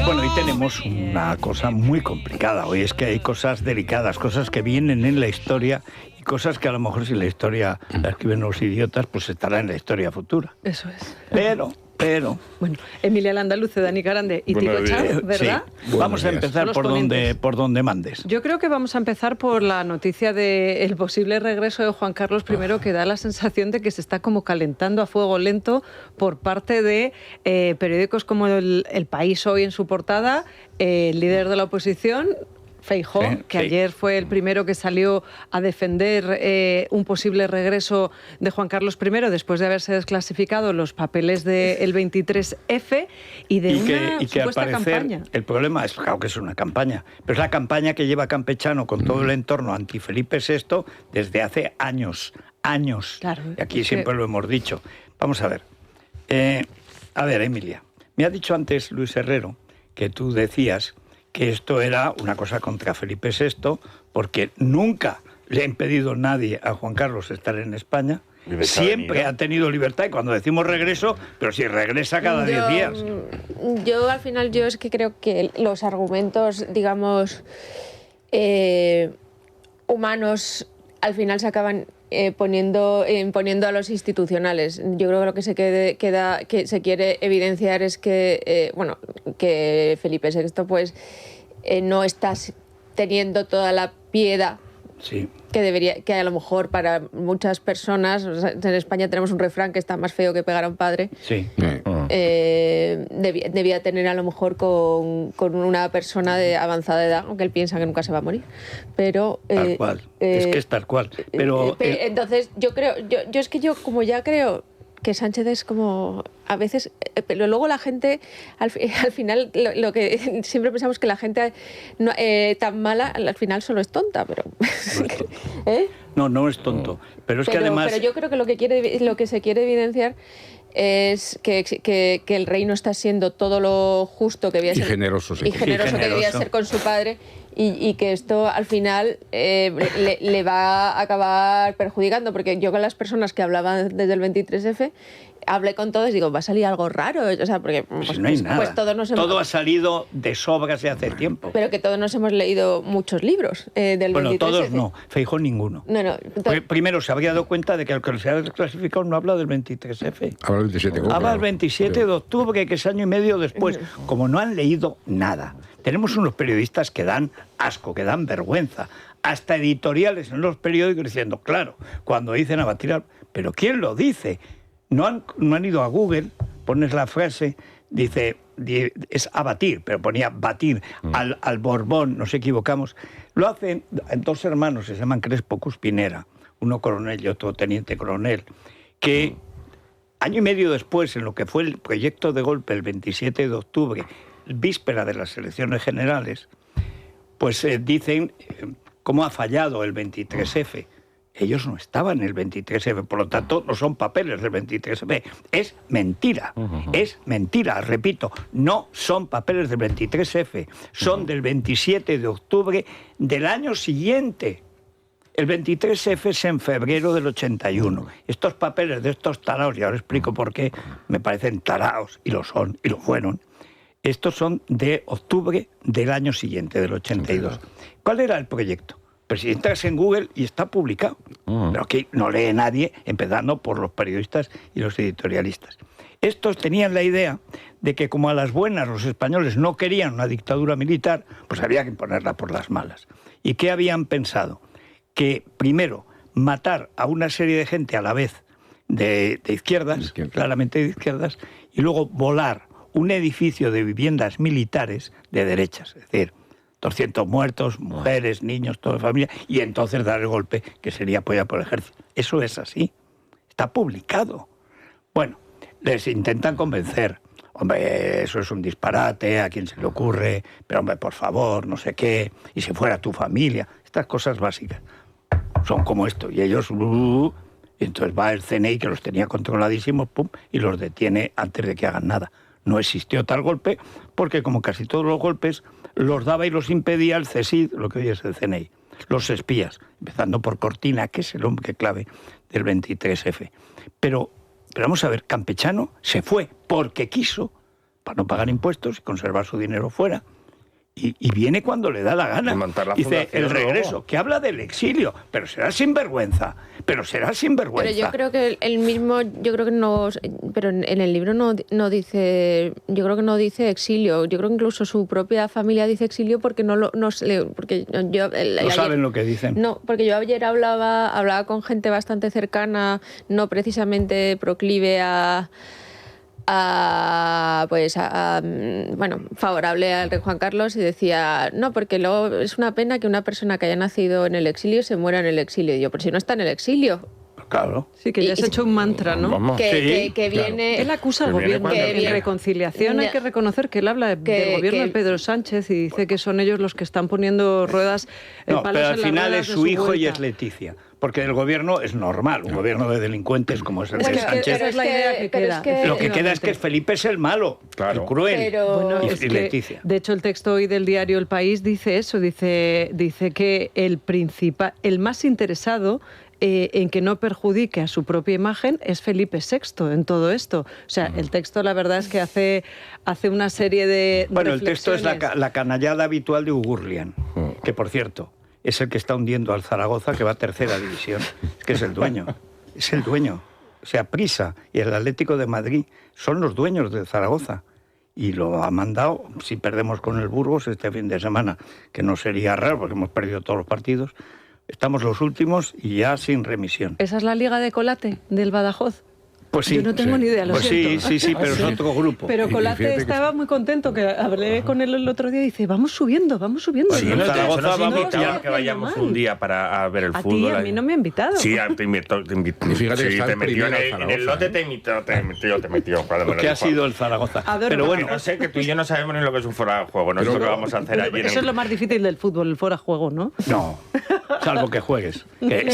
Bueno, hoy tenemos una cosa muy complicada. Hoy es que hay cosas delicadas, cosas que vienen en la historia y cosas que a lo mejor si la historia la escriben los idiotas, pues estará en la historia futura. Eso es. Pero... Bueno, Emilia Landaluce, Dani Carande y Tito Chá, ¿verdad? Sí. Vamos a empezar por donde mandes. Yo creo que vamos a empezar por la noticia del posible regreso de Juan Carlos I, que da la sensación de que se está como calentando a fuego lento por parte de periódicos como El País hoy en su portada, el líder de la oposición, Feijóo, que ayer fue el primero que salió a defender un posible regreso de Juan Carlos I después de haberse desclasificado los papeles del 23F y de una supuesta campaña. El problema es, claro que es una campaña, pero es la campaña que lleva Campechano con todo el entorno anti-Felipe VI desde hace años. Claro, y aquí siempre lo hemos dicho. Vamos a ver. Emilia, me ha dicho antes Luis Herrero que tú decías que esto era una cosa contra Felipe VI, porque nunca le ha impedido nadie a Juan Carlos estar en España. Siempre ha tenido libertad, y cuando decimos regreso, pero si regresa cada 10 días. Yo al final, es que creo que los argumentos, digamos, humanos, al final se acaban imponiendo a los institucionales. Yo creo que lo que que se quiere evidenciar es que que Felipe VI pues no está teniendo toda la piedad que debería, que a lo mejor para muchas personas, en España tenemos un refrán que está más feo que pegar a un padre. Debía tener a lo mejor con una persona de avanzada edad, aunque él piensa que nunca se va a morir. Pero tal cual. Es que es tal cual. Pero entonces yo como ya creo que Sánchez es como a veces, pero luego la gente al final lo que siempre pensamos que la gente tan mala al final solo es tonta, pero no es tonto, pero es que además, pero yo creo que lo que se quiere evidenciar es que el rey no está siendo todo lo justo que debía ser y generoso que debía ser con su padre, y que esto al final le va a acabar perjudicando, porque yo con las personas que hablaban desde el 23F hablé con todos y digo, va a salir algo raro, o sea, porque no hay nada. Pues todo ha salido de sobras de hace tiempo. Pero que todos nos hemos leído muchos libros del 23F. Bueno, todos no, Feijóo ninguno. No. Primero se habría dado cuenta de que el que se ha desclasificado no habla del 23F. Habla del 27. Habla del 27 de octubre, que es año y medio después. Como no han leído nada. Tenemos unos periodistas que dan asco, que dan vergüenza. Hasta editoriales en los periódicos diciendo, claro, cuando dicen abatir ¿pero quién lo dice? No han ido a Google, pones la frase, dice, es abatir, pero ponía batir al Borbón, nos equivocamos. Lo hacen dos hermanos, se llaman Crespo Cuspinera, uno coronel y otro teniente coronel, que año y medio después, en lo que fue el proyecto de golpe, el 27 de octubre, víspera de las elecciones generales, pues dicen cómo ha fallado el 23F. Ellos no estaban en el 23F, por lo tanto no son papeles del 23F. Es mentira, es mentira, repito, no son papeles del 23F, son del 27 de octubre del año siguiente. El 23F es en febrero del 81. Estos papeles de estos taraos, y ahora explico por qué me parecen taraos, y lo son, y lo fueron, estos son de octubre del año siguiente, del 82. ¿Cuál era el proyecto? Pues si entras en Google y está publicado, pero aquí no lee nadie, empezando por los periodistas y los editorialistas. Estos tenían la idea de que como a las buenas los españoles no querían una dictadura militar, pues había que imponerla por las malas. ¿Y qué habían pensado? Que primero matar a una serie de gente a la vez de izquierdas, claramente de izquierdas, y luego volar un edificio de viviendas militares de derechas, es decir, 200 muertos, mujeres, niños, toda la familia, y entonces dar el golpe, que sería apoyado por el ejército. Eso es así. Está publicado. Bueno, les intentan convencer. Hombre, eso es un disparate, ¿a quién se le ocurre? Pero, hombre, por favor, no sé qué. Y si fuera tu familia. Estas cosas básicas son como esto. Y ellos... y entonces va el CNI, que los tenía controladísimos, pum, y los detiene antes de que hagan nada. No existió tal golpe, porque como casi todos los golpes, los daba y los impedía el CSID, lo que hoy es el CNI, los espías, empezando por Cortina, que es el hombre clave del 23F. Pero Pero vamos a ver, Campechano se fue porque quiso, para no pagar impuestos y conservar su dinero fuera. Y viene cuando le da la gana. Dice, el regreso, luego, que habla del exilio, pero será sinvergüenza. Pero yo creo que él mismo, yo creo que no, pero en el libro no dice, yo creo que no dice exilio. Yo creo que incluso su propia familia dice exilio porque porque yo no saben lo que dicen. No, porque yo ayer hablaba con gente bastante cercana, no precisamente proclive favorable al rey Juan Carlos, y decía, no, porque luego es una pena que una persona que haya nacido en el exilio se muera en el exilio. Y yo, pero si no está en el exilio. Claro. Sí, que ya se ha hecho un mantra, ¿no? Que viene... Claro. Él acusa al gobierno. En reconciliación hay que reconocer que él habla del gobierno de Pedro Sánchez y dice que son ellos los que están poniendo palos pero al final es su hijo vuelta. Y es Leticia. Porque el gobierno es normal, un gobierno de delincuentes como es el de Sánchez. Esa es la idea que queda. Lo que queda es que Felipe es el malo, el cruel, y Leticia. De hecho, el texto hoy del diario El País dice eso, dice que el más interesado en que no perjudique a su propia imagen es Felipe VI en todo esto. O sea, el texto la verdad es que hace una serie de el texto es la canallada habitual de Ugurlian, que por cierto es el que está hundiendo al Zaragoza, que va a tercera división. Es que es el dueño. O sea, Prisa y el Atlético de Madrid son los dueños de Zaragoza. Y lo ha mandado, si perdemos con el Burgos este fin de semana, que no sería raro porque hemos perdido todos los partidos, estamos los últimos y ya sin remisión. ¿Esa es la Liga de Colate del Badajoz? Pues sí. Yo no tengo ni idea, lo siento. Sí, pero es otro grupo. Pero Colate estaba muy contento, que hablé con él el otro día y dice, vamos subiendo. Sí, no, Zaragoza nos invitaban que vayamos un día a ver el fútbol. A mí no me ha invitado. Sí, te invitó. Y fíjate que te metió en el lote, te metió. ¿Qué ha sido el Zaragoza? Pero bueno, no sé, que tú y yo no sabemos ni lo que es un fuera de juego. No sé lo que vamos a hacer allí. Eso es lo más difícil del fútbol, el fuera de juego, ¿no? No, salvo que juegues. Que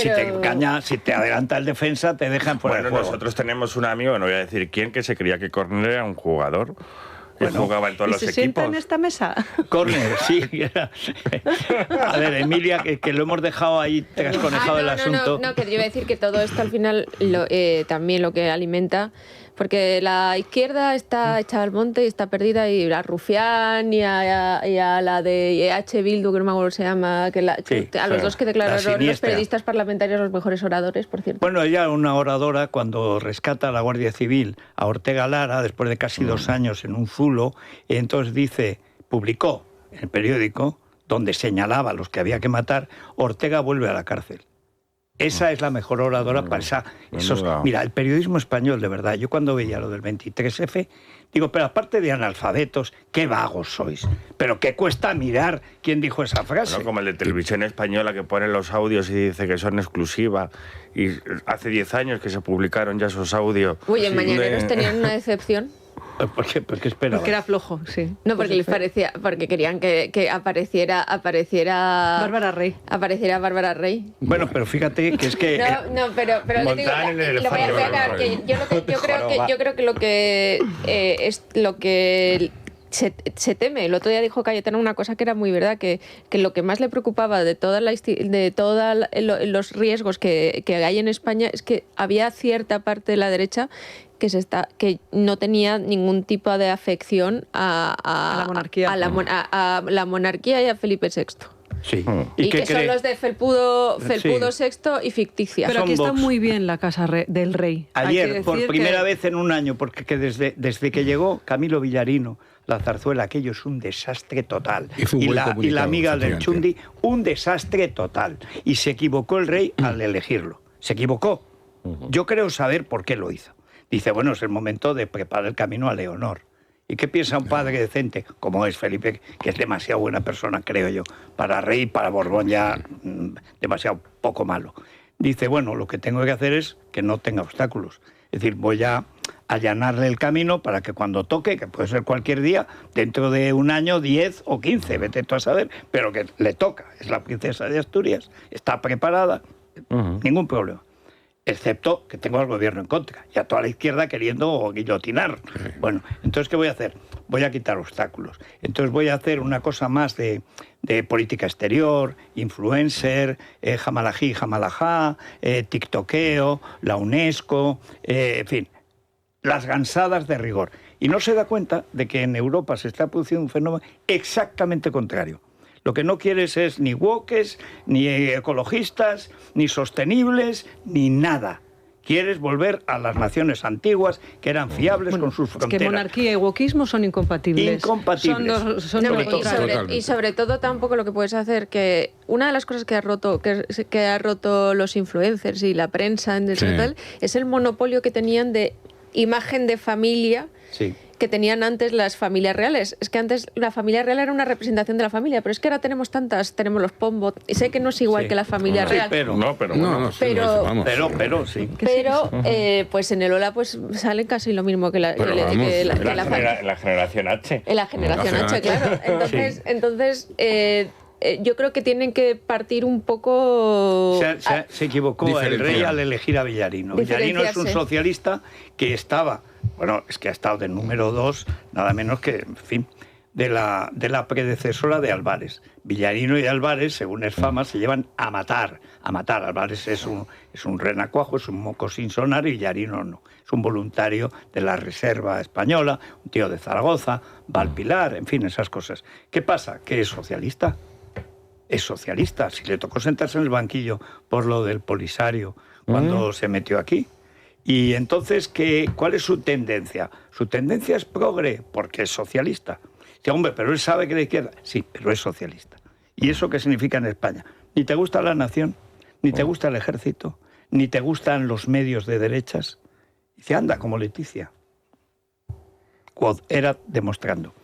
si te adelanta el defensa, te dejan fuera de juego. Bueno, nosotros tenemos un amigo, no voy a decir quién, que se creía que Corner era un jugador. Jugaba en todos los equipos. ¿Se sienta en esta mesa? Corner, sí. A ver, Emilia, que lo hemos dejado ahí, te has conejado el asunto. No, que yo iba a decir que todo esto al final también lo que alimenta, porque la izquierda está hecha al monte y está perdida, y a Rufián y a la de EH Bildu, que no me acuerdo cómo se llama, a los dos que declararon los periodistas parlamentarios los mejores oradores, por cierto. Bueno, ella, una oradora, cuando rescata a la Guardia Civil a Ortega Lara, después de casi 2 años en un zulo, entonces publicó en el periódico, donde señalaba a los que había que matar, Ortega vuelve a la cárcel. Esa es la mejor oradora para mira, el periodismo español, de verdad, yo cuando veía lo del 23F, digo, pero aparte de analfabetos, qué vagos sois. Pero qué cuesta mirar quién dijo esa frase. Bueno, como el de Televisión Española, que pone los audios y dice que son exclusiva. Y hace 10 años que se publicaron ya esos audios. Uy, en Mañaneros tenían una decepción. ¿Por qué esperaba? Porque era flojo, sí. No, porque les parecía, porque querían que apareciera Bárbara Rey. Apareciera Bárbara Rey. Bueno, pero fíjate que es que pero yo digo, yo creo que lo que es lo que se teme. El otro día dijo Cayetano una cosa que era muy verdad, que lo que más le preocupaba de todos los riesgos que hay en España es que había cierta parte de la derecha que no tenía ningún tipo de afección a la monarquía. A la monarquía y a Felipe VI. Sí. Y que son los de Felpudo VI y ficticia. Pero aquí está muy bien la casa del rey. Ayer, por primera vez en un año, porque desde que llegó Camilo Villarino, la zarzuela, aquello es un desastre total. Y la amiga del Chundi, un desastre total. Y se equivocó el rey al elegirlo. Se equivocó. Yo creo saber por qué lo hizo. Dice, bueno, es el momento de preparar el camino a Leonor. ¿Y qué piensa un padre decente, como es Felipe, que es demasiado buena persona, creo yo, para rey, para Borbón ya demasiado poco malo? Dice, bueno, lo que tengo que hacer es que no tenga obstáculos. Es decir, voy a allanarle el camino para que cuando toque, que puede ser cualquier día, dentro de un año, 10 o 15, vete tú a saber, pero que le toca. Es la princesa de Asturias, está preparada, ningún problema. Excepto que tengo al gobierno en contra y a toda la izquierda queriendo guillotinar. Bueno, entonces, ¿qué voy a hacer? Voy a quitar obstáculos. Entonces voy a hacer una cosa más de política exterior, influencer, jamalají, jamalajá, tiktokeo, la UNESCO, en fin. las gansadas de rigor. Y no se da cuenta de que en Europa se está produciendo un fenómeno exactamente contrario. Lo que no quieres es ni wokes, ni ecologistas, ni sostenibles, ni nada. Quieres volver a las naciones antiguas que eran fiables con sus fronteras. Es que monarquía y wokismo son incompatibles. Incompatibles. Y sobre todo tampoco lo que puedes hacer, que una de las cosas que ha roto los influencers y la prensa en tal, es el monopolio que tenían de imagen de familia. Sí. Que tenían antes las familias reales. Es que antes la familia real era una representación de la familia, pero es que ahora tenemos tantas, tenemos los Pombo, y sé que no es igual que la familia real. Sí. Pero pues en el Hola pues sale casi lo mismo que la generación H. En la generación H, claro. Entonces yo creo que tienen que partir un poco... Se equivocó el rey al elegir a Villarino. Villarino es un socialista que estaba... Bueno, es que ha estado de número 2, nada menos que, en fin, de la predecesora de Álvarez. Villarino y Álvarez, según es fama, se llevan a matar. Álvarez es un renacuajo, es un moco sin sonar, y Villarino no. Es un voluntario de la Reserva Española, un tío de Zaragoza, Valpilar, en fin, esas cosas. ¿Qué pasa? Que es socialista. Es socialista. Si le tocó sentarse en el banquillo por lo del Polisario cuando se metió aquí. Y entonces, ¿cuál es su tendencia? Su tendencia es progre, porque es socialista. Dice, hombre, pero él sabe que de izquierda. Sí, pero es socialista. ¿Y eso qué significa en España? Ni te gusta la nación, ni te gusta el ejército, ni te gustan los medios de derechas. Dice, anda, como Leticia. Era demostrando.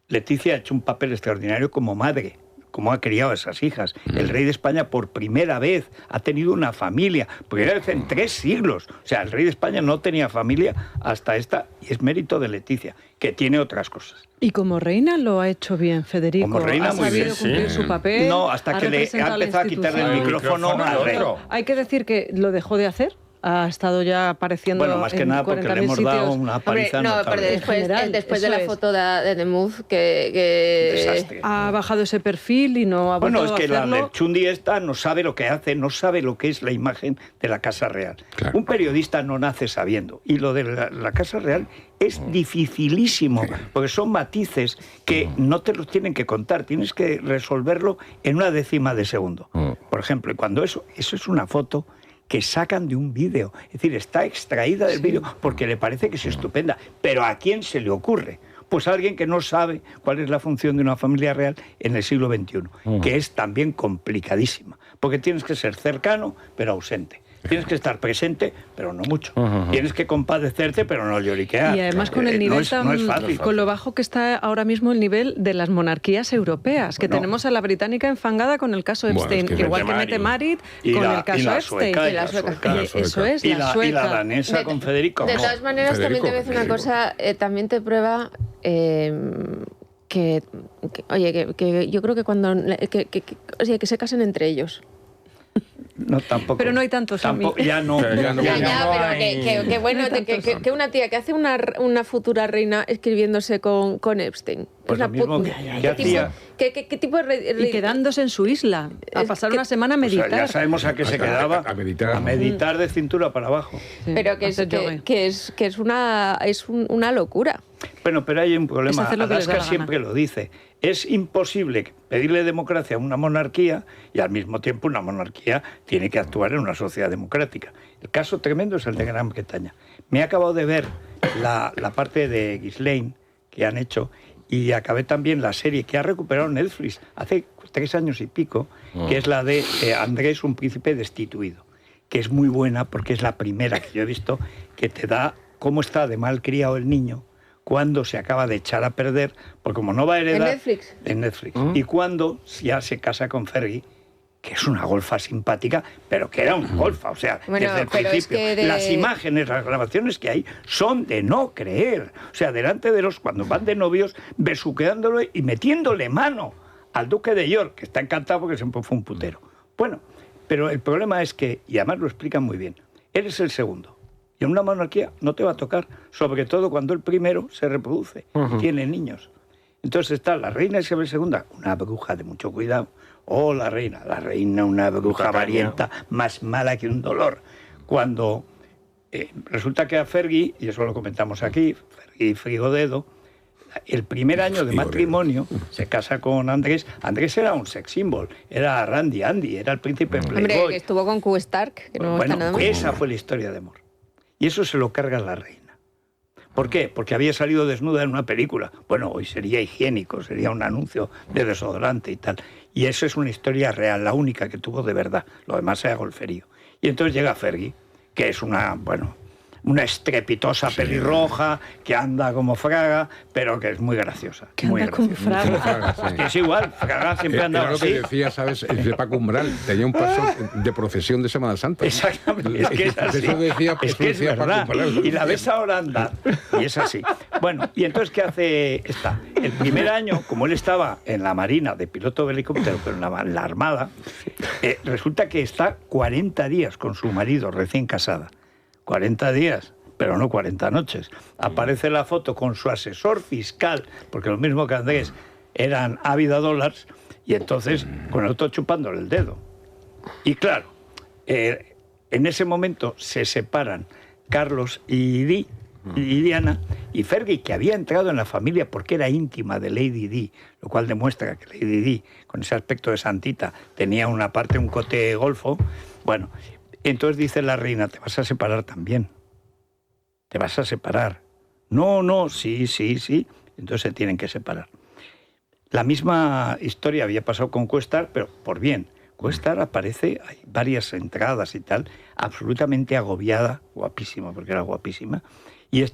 Leticia ha hecho un papel extraordinario como madre, como ha criado a esas hijas. El rey de España por primera vez ha tenido una familia, primera vez en 3 siglos. O sea, el rey de España no tenía familia hasta esta, y es mérito de Leticia, que tiene otras cosas. Y como reina lo ha hecho bien, Federico. Como reina, ha sabido cumplir su papel. No, hasta que le ha empezado a quitarle el micrófono al rey. Hay que decir que lo dejó de hacer. Ha estado ya apareciendo en 40.000 sitios. Bueno, más que nada porque le hemos dado una paliza notable. Pero después de la foto de The Move, que desastre. Ha bajado ese perfil y no ha vuelto a hacerlo. Bueno, es que la Lerchundi esta no sabe lo que hace, no sabe lo que es la imagen de la Casa Real. Claro. Un periodista no nace sabiendo. Y lo de la Casa Real es dificilísimo, porque son matices que no te los tienen que contar, tienes que resolverlo en una décima de segundo. Por ejemplo, cuando eso es una foto que sacan de un vídeo. Es decir, está extraída del vídeo porque le parece que es estupenda. Pero ¿a quién se le ocurre? Pues a alguien que no sabe cuál es la función de una familia real en el siglo XXI, que es también complicadísima. Porque tienes que ser cercano, pero ausente. Tienes que estar presente, pero no mucho. Tienes que compadecerte, pero no lloriquear. Y además con el nivel no es fácil. Con lo bajo que está ahora mismo el nivel de las monarquías europeas, que tenemos a la británica enfangada con el caso Epstein, igual que Mette Marit con el caso Epstein. Eso es, la sueca. Y la danesa con Federico. De todas maneras, también te voy a decir una cosa, también te prueba... que yo creo que cuando que se casen entre ellos. No, tampoco. Pero no hay tantos amigos. Ya no. Pero que bueno, que una tía que hace una futura reina escribiéndose con Epstein. Pues lo mismo ¿Qué tipo de y quedándose en su isla a pasar una semana a meditar. Ya sabemos a qué se quedaba. A meditar. A meditar de cintura para abajo. Sí, pero que es una locura. Bueno, pero hay un problema. Alaska siempre lo dice. Es imposible pedirle democracia a una monarquía y al mismo tiempo una monarquía tiene que actuar en una sociedad democrática. El caso tremendo es el de Gran Bretaña. Me he acabado de ver la parte de Ghislaine que han hecho y acabé también la serie que ha recuperado Netflix hace 3 años y pico, que es la de Andrés, un príncipe destituido, que es muy buena porque es la primera que yo he visto que te da cómo está de mal criado el niño cuando se acaba de echar a perder, porque como no va a heredar... ¿En Netflix? En Netflix. Y cuando ya se casa con Fergie, que es una golfa simpática, pero que era una golfa, o sea, desde el principio. Las imágenes, las grabaciones que hay son de no creer. O sea, delante de cuando van de novios, besuqueándolo y metiéndole mano al duque de York, que está encantado porque siempre fue un putero. Bueno, pero el problema es que, y además lo explican muy bien, eres el segundo. Y en una monarquía no te va a tocar, sobre todo cuando el primero se reproduce, tiene niños. Entonces está la reina Isabel II, una bruja de mucho cuidado, o la reina, una bruja varienta, más mala que un dolor. Cuando resulta que a Fergie, y eso lo comentamos aquí, Fergie Frigodedo, el primer año de matrimonio se casa con Andrés. Andrés era un sex symbol, era Randy Andy, era el príncipe Playboy. Hombre, que estuvo con Q Stark, que no está nada mal. Esa fue la historia de amor. Y eso se lo carga la reina. ¿Por qué? Porque había salido desnuda en una película. Bueno, hoy sería higiénico, sería un anuncio de desodorante y tal. Y eso es una historia real, la única que tuvo de verdad. Lo demás era golferío. Y entonces llega Fergie, que es una estrepitosa pelirroja, que anda como Fraga, pero que es muy graciosa. Que muy anda como graciosa. Fraga. Sí. Que es igual, Fraga siempre anda Era lo así. que decía, ¿sabes? El de Paco Umbral. Tenía un paso de procesión de Semana Santa. Exactamente, es que es así. Eso decía, Es que es decía Paco verdad. Umbral. Y la ves ahora andar. Y es así. Bueno, y entonces, ¿qué hace esta? El primer año, como él estaba en la Marina de piloto de helicóptero, pero en la Armada, resulta que está 40 días con su marido recién casada. 40 días. Pero no 40 noches. Aparece la foto con su asesor fiscal, porque lo mismo que Andrés, eran Ávida Dollars, y entonces con el otro chupándole el dedo. Y claro, en ese momento se separan Carlos y Diana, y Fergie, que había entrado en la familia porque era íntima de Lady Di, lo cual demuestra que Lady Di, con ese aspecto de santita, tenía una parte, un cote golfo. Bueno, entonces dice la reina, te vas a separar también. Te vas a separar. No, sí. Entonces se tienen que separar. La misma historia había pasado con Cuestar, pero por bien. Cuestar aparece, hay varias entradas y tal, absolutamente agobiada, guapísima, porque era guapísima, y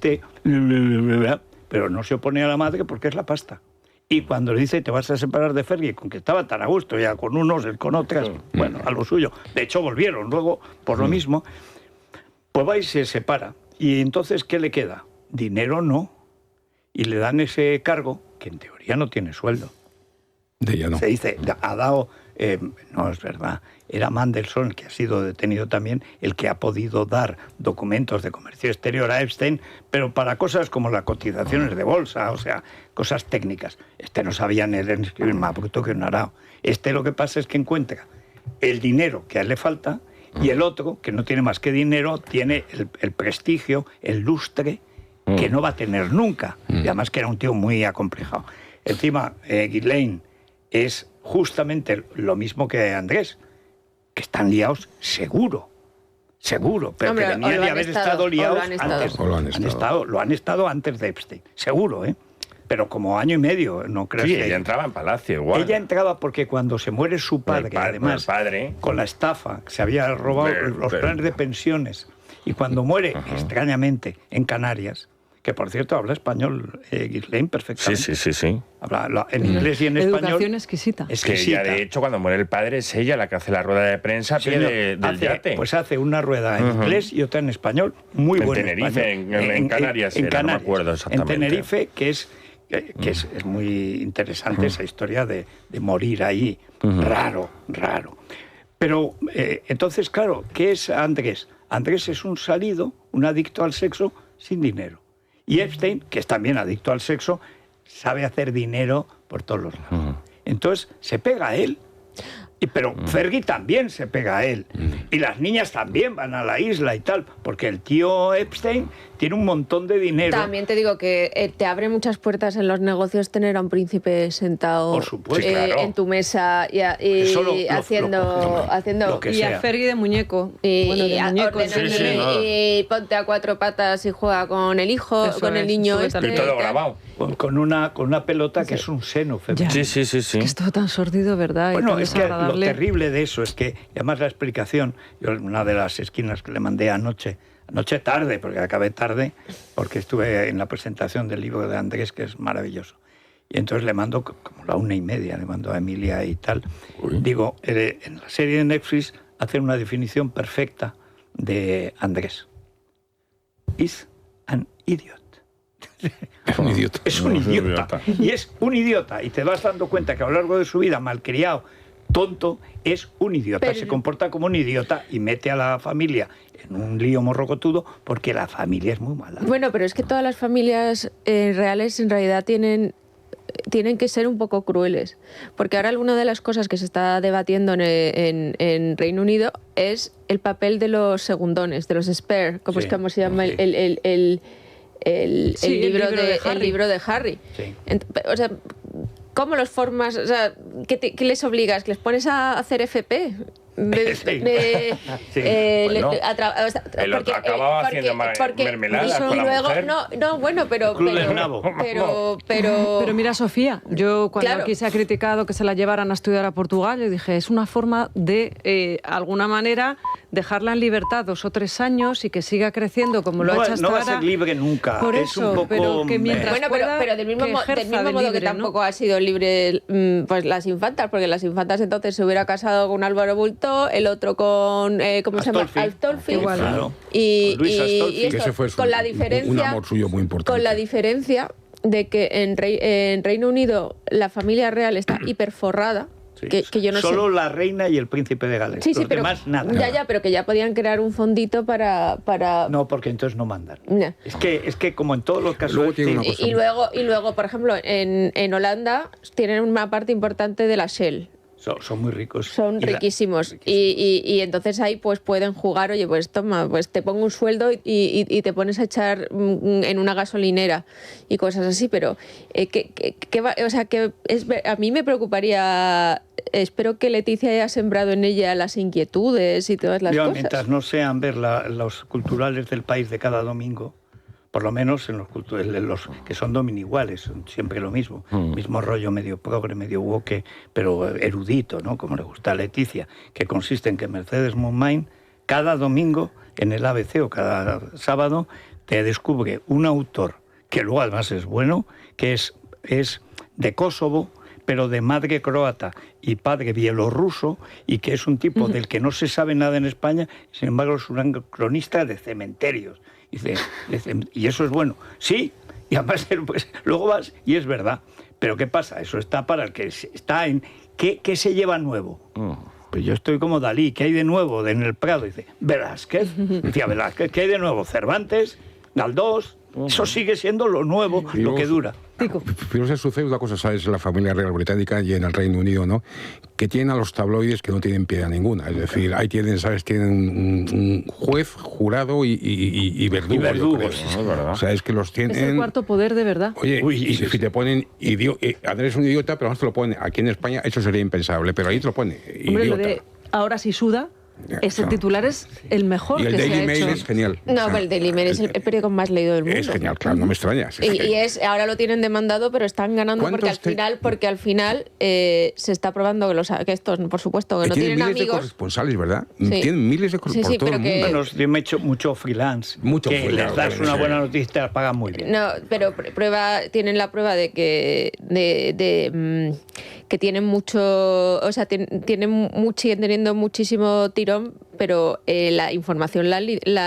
pero no se opone a la madre porque es la pasta. Y cuando le dice, te vas a separar de Fergie, con que estaba tan a gusto, ya con unos, él con otras, bueno, a lo suyo. De hecho, volvieron luego por lo mismo. Pues va y se separa. Y entonces, ¿qué le queda? Dinero no. Y le dan ese cargo, que en teoría no tiene sueldo. De ella no. Se dice, ha dado... no, es verdad. Era Mandelson, que ha sido detenido también, el que ha podido dar documentos de comercio exterior a Epstein, pero para cosas como las cotizaciones de bolsa, o sea, cosas técnicas. No sabía ni leer ni escribir, más bruto que un arao. Lo que pasa es que encuentra el dinero que a él le falta, y el otro, que no tiene más que dinero, tiene el prestigio, el lustre, que no va a tener nunca. Y además que era un tío muy acomplejado. Encima, Ghislaine es justamente lo mismo que Andrés, que están liados seguro, pero hombre, que venían de haber estado liados antes. Lo han estado antes de Epstein, seguro, pero como año y medio, no creo. Sí, que ella entraba en Palacio igual. Ella entraba porque cuando se muere su padre, además, con la estafa, que se había robado los planes de pensiones, y cuando muere, extrañamente, en Canarias, que por cierto habla español, Ghislaine, perfectamente. Sí. Habla en inglés y en español. Educación exquisita. Que ella, de hecho, cuando muere el padre, es ella la que hace la rueda de prensa a pie del yate. Pues hace una rueda en inglés y otra en español, muy buena. En Tenerife, en Canarias, en Canarias, no me acuerdo exactamente. En Tenerife, que es muy interesante esa historia de morir ahí, raro. Pero entonces, claro, ¿qué es Andrés? Andrés es un salido, un adicto al sexo sin dinero. Y Epstein, que es también adicto al sexo, sabe hacer dinero por todos los lados. Entonces se pega a él. Pero Fergie también se pega a él. Y las niñas también van a la isla y tal, porque el tío Epstein tiene un montón de dinero. También te digo que te abre muchas puertas en los negocios tener a un príncipe sentado Por supuesto, claro. en tu mesa y haciendo lo que Y sea. a Fergie de muñeco. Y, Bueno, de muñeco. y ponte a cuatro patas y juega con el hijo, Eso con el es, niño. sube este, también. Y todo tal. grabado. Con una pelota que es un seno femenino. Ya. Sí. Que es todo tan sórdido, ¿verdad? Y Bueno, tan es que lo desagradable. terrible de eso es que, y además la explicación, yo en una de las esquinas que le mandé anoche tarde, porque acabé tarde, porque estuve en la presentación del libro de Andrés, que es maravilloso. Y entonces le mando, como la 1:30, le mando a Emilia y tal. Digo, en la serie de Netflix hacen una definición perfecta de Andrés. Is an idiot. Es un idiota. Es un idiota. Y es un idiota. Y te vas dando cuenta que a lo largo de su vida, malcriado, tonto, es un idiota. Pero... se comporta como un idiota y mete a la familia en un lío morrocotudo porque la familia es muy mala. Bueno, pero es que todas las familias reales en realidad tienen tienen que ser un poco crueles. Porque ahora alguna de las cosas que se está debatiendo en Reino Unido es el papel de los segundones, de los spare, como es como se llama el libro de Harry. Sí. O sea, ¿cómo los formas? O sea, ¿qué les obligas? ¿Que les pones a hacer FP? El otro acababa haciendo mermeladas con la mujer. Pero mira, Sofía, yo cuando Claro. aquí se ha criticado que se la llevaran a estudiar a Portugal, yo dije, es una forma de, alguna manera, dejarla en libertad 2 o 3 años y que siga creciendo como lo ha hecho hasta no va ahora. a ser libre nunca. Por es eso, un poco, pero que mientras Bueno, pueda, pero del mismo que ejerza de modo libre, que ¿no? tampoco ha sido libre pues las infantas, porque las infantas entonces se hubiera casado con Álvaro Bulto, el otro con ¿cómo se llama? Astolfi. Igual. Claro. Y Con Luis Astolfi. esto, Que ese fue con la un diferencia, amor suyo muy importante. con la diferencia de que en Reino Unido la familia real está hiperforrada. Sí. Que yo no Solo sé. la reina y el príncipe de Gales. Sí, Los pero demás, nada. Ya, pero que ya podían crear un fondito para No, porque entonces no mandan. No. Es que como en todos los casos... Luego tiene sí, una cosa. Y luego, por ejemplo, en Holanda tienen una parte importante de la Shell. son muy ricos. Son Y la- riquísimos. Y entonces ahí pues pueden jugar, oye, pues toma, pues te pongo un sueldo y te pones a echar en una gasolinera y cosas así, pero a mí me preocuparía, espero que Leticia haya sembrado en ella las inquietudes y todas las Yo, cosas. mientras no sean ver los culturales del país de cada domingo, por lo menos en los que son dominiguales, son siempre lo mismo. Mismo rollo medio progre, medio woke, pero erudito, ¿no? Como le gusta a Leticia, que consiste en que Mercedes Monmain, cada domingo en el ABC o cada sábado, te descubre un autor que luego además es bueno, que es de Kosovo, pero de madre croata y padre bielorruso, y que es un tipo del que no se sabe nada en España, sin embargo es un cronista de cementerios. Y eso es bueno. Sí, y además pues, luego vas y es verdad. Pero ¿qué pasa? Eso está para el que está en... ¿Qué se lleva nuevo? Pues yo estoy como Dalí. ¿Qué hay de nuevo en el Prado? Dice, Velázquez. Decía Velázquez. ¿Qué hay de nuevo? Cervantes, Galdós. Eso sigue siendo lo nuevo, Y lo luego- que dura. Pero se sucede una cosa, ¿sabes? En la familia real británica y en el Reino Unido, ¿no? Que tienen a los tabloides que no tienen piedad ninguna. Es decir, ahí tienen, ¿sabes? Tienen un juez, jurado y verdugo. Y verdugos, yo creo. sí, es verdad. O sea, es que los tienen... Es el cuarto poder de verdad. Oye, Uy, y sí, si te ponen Andrés es un idiota, pero no te lo ponen. Aquí en España eso sería impensable, pero ahí te lo pone. Hombre, lo Idiota. de ahora sí suda, ese claro. titular es el mejor Y el que se Daily ha Mail hecho. es genial. No, O sea, pero el Daily Mail es el periódico más leído del mundo. Es genial, claro, no me extraña. Ahora lo tienen demandado, pero están ganando porque al final se está probando que estos, por supuesto, que no tienen miles de amigos. corresponsales, ¿verdad? Sí. Tienen miles de Sí, corresponsales sí, por todo pero el que- mundo. Bueno, yo me he hecho mucho freelance. Mucho que freelance, les das sí. una buena noticia y te la pagan muy bien. No, pero tienen la prueba de que que tienen mucho, o sea, siguen teniendo muchísimo tirón, pero la información la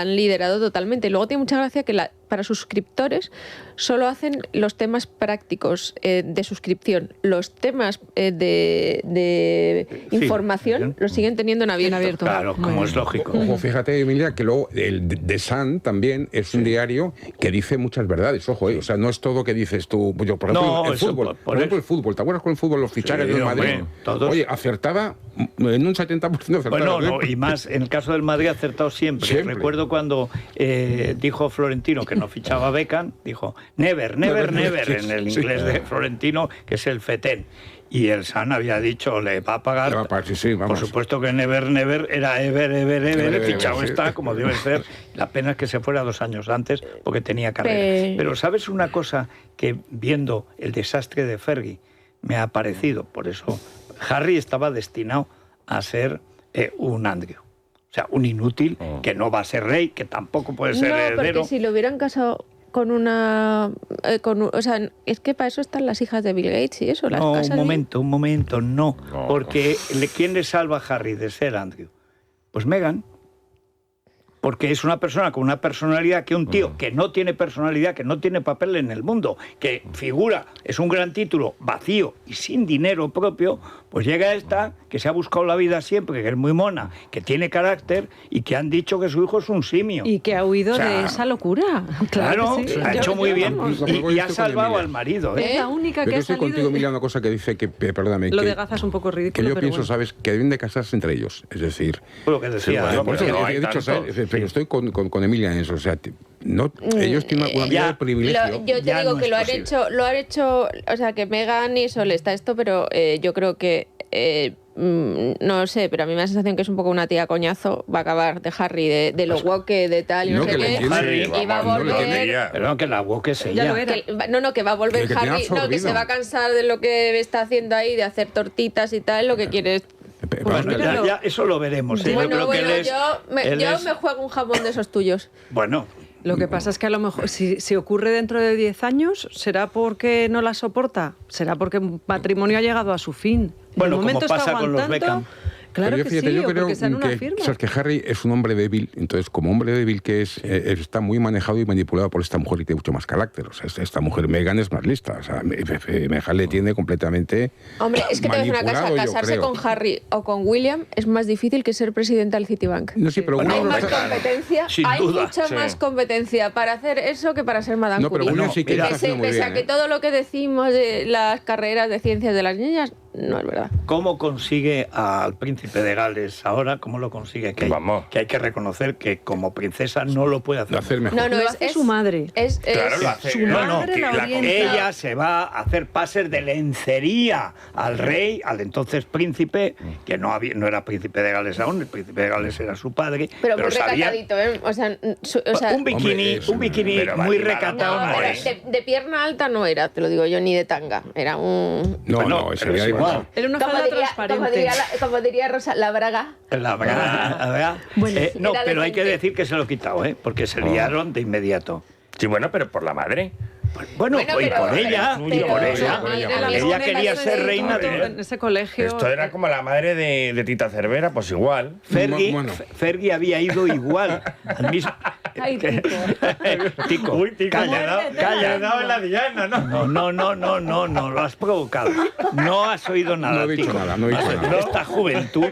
han liderado totalmente. Y luego tiene mucha gracia que para suscriptores solo hacen los temas prácticos de suscripción. Los temas de Sí, información los siguen teniendo en abierto. Claro, como es lógico. Ojo, fíjate, Emilia, que luego el The Sun también es un diario que dice muchas verdades. Ojo, o sea, no es todo que dices tú. Yo, por ejemplo, No, el eso, fútbol. por Por ejemplo, eso. el fútbol. ¿Te acuerdas con el fútbol? Los fichajes Sí, del Madrid. hombre, todos. Oye, acertaba en un 70% acertaba. Bueno, no, y más, en el caso del Madrid ha acertado siempre. Siempre. Recuerdo cuando dijo Florentino que no fichaba a Beckham, dijo never, never, never, Sí, en el sí. inglés de Florentino, que es el fetén. Y el San había dicho, le va a pagar. Le va a pagar, sí, Por vamos. supuesto que never, never era ever, ever, ever, Ever, fichado sí. está, como debe ser. La pena es que se fuera 2 años antes porque tenía carrera. Pero ¿sabes una cosa que viendo el desastre de Fergie me ha parecido? Por eso Harry estaba destinado a ser un Andrew. O sea, un inútil que no va a ser rey, que tampoco puede ser No, heredero. porque si lo hubieran casado con una... o sea, es que para eso están las hijas de Bill Gates y eso. Las No, casan un momento, no. No. Porque ¿quién le salva a Harry de ser Andrew? Pues Meghan. porque es una persona con una personalidad que un tío que no tiene personalidad, que no tiene papel en el mundo, que figura, es un gran título, vacío y sin dinero propio, pues llega esta, que se ha buscado la vida siempre, que es muy mona, que tiene carácter y que han dicho que su hijo es un simio. Y que ha huido O sea, de esa locura. Claro, que sí. ha hecho muy bien vamos. y ha salvado al marido. Es la única Pero que yo ha estoy salido. contigo, Mila, una cosa que dice que, perdóname, Lo que, de Gaza es un poco ridículo, que yo pero pienso, bueno. ¿sabes? Que deben de casarse entre ellos. Es decir, Lo que decía. bueno, por eso no he hay dicho, tanto. ¿sabes? Pero estoy con Emilia en eso. O sea, no, ellos tienen una vida de privilegio. Yo te Ya digo no que es posible. lo han hecho, o sea, que Meghan y Sol está esto, pero yo creo que no sé, pero a mí me da la sensación que es un poco una tía coñazo, va a acabar de Harry, de lo woke, de tal, y no, No, sé que le qué, entiende. y va a Vamos, volver... no le entendía. Perdón, que la woke es Ya ella. lo era. Que va a volver Que tiene Harry, que absorbido. se va a cansar de lo que está haciendo ahí, de hacer tortitas y tal, lo que quiere es... Vamos, Bueno, míralo. ya eso lo veremos. ¿eh? Bueno, yo creo que él es, yo me juego un jamón de esos tuyos. Bueno, Lo que pasa es que a lo mejor, si ocurre dentro de 10 años, ¿será porque no la soporta? ¿Será porque el matrimonio ha llegado a su fin? Bueno, De momento como está pasa con los aguantando. Beckham. Claro Pero que fíjate, sí, yo o creo porque sean una firma. sabes que Harry es un hombre débil, entonces como hombre débil que es, está muy manejado y manipulado por esta mujer que tiene mucho más carácter. O sea, esta mujer Meghan es más lista. O sea, Meghan le tiene completamente Hombre, es que te voy a decir una cosa, manipulado, yo casarse creo. con Harry o con William es más difícil que ser presidenta del Citibank. No, sí, pero Bueno, Hay uno más está- competencia, sin hay duda, mucha sí. más competencia para hacer eso que para ser Madame No, pero Curie. William sí que mira, está haciendo muy Pese a bien. que todo lo que decimos de las carreras de ciencias de las niñas no es verdad. ¿cómo consigue al príncipe de Gales ahora? ¿Cómo lo consigue? Vamos. Que hay que reconocer que como princesa no lo puede hacer. Lo hacer mejor. No, Lo hace su madre. Claro, lo hace. Su no, madre que la orienta. Ella se va a hacer pases de lencería al rey, al entonces príncipe, que no era príncipe de Gales aún, el príncipe de Gales era su padre, Pero muy sabía... recatadito, ¿eh? O sea, un bikini, Hombre, un bikini pero muy vale, recatado vale, no vale. es. de pierna alta no era, te lo digo yo, ni de tanga. Era un... No, Bueno, no, eso pero ya es igual. igual. Era una falda transparente. Como diría Rosa, la braga. La verdad, Bueno, no, era pero hay que decente. decir que se lo he quitado, porque se liaron de inmediato. Sí, bueno, pero por la madre. Bueno, Bueno, y pero- por ella, pero- y por pero- ella. por ella, Madre, la Ella pone quería en ser ese reina instituto, de... en ese colegio. Esto era como la madre de Tita Cervera, pues igual. Fergie, Bueno. Fergie había ido igual al mismo... Ay, Tico, Uy, Tico, calla, le he dado en la diana, ¿no? No, lo has provocado. No has oído nada, No he dicho Tico. nada, no he dicho nada. Esta juventud...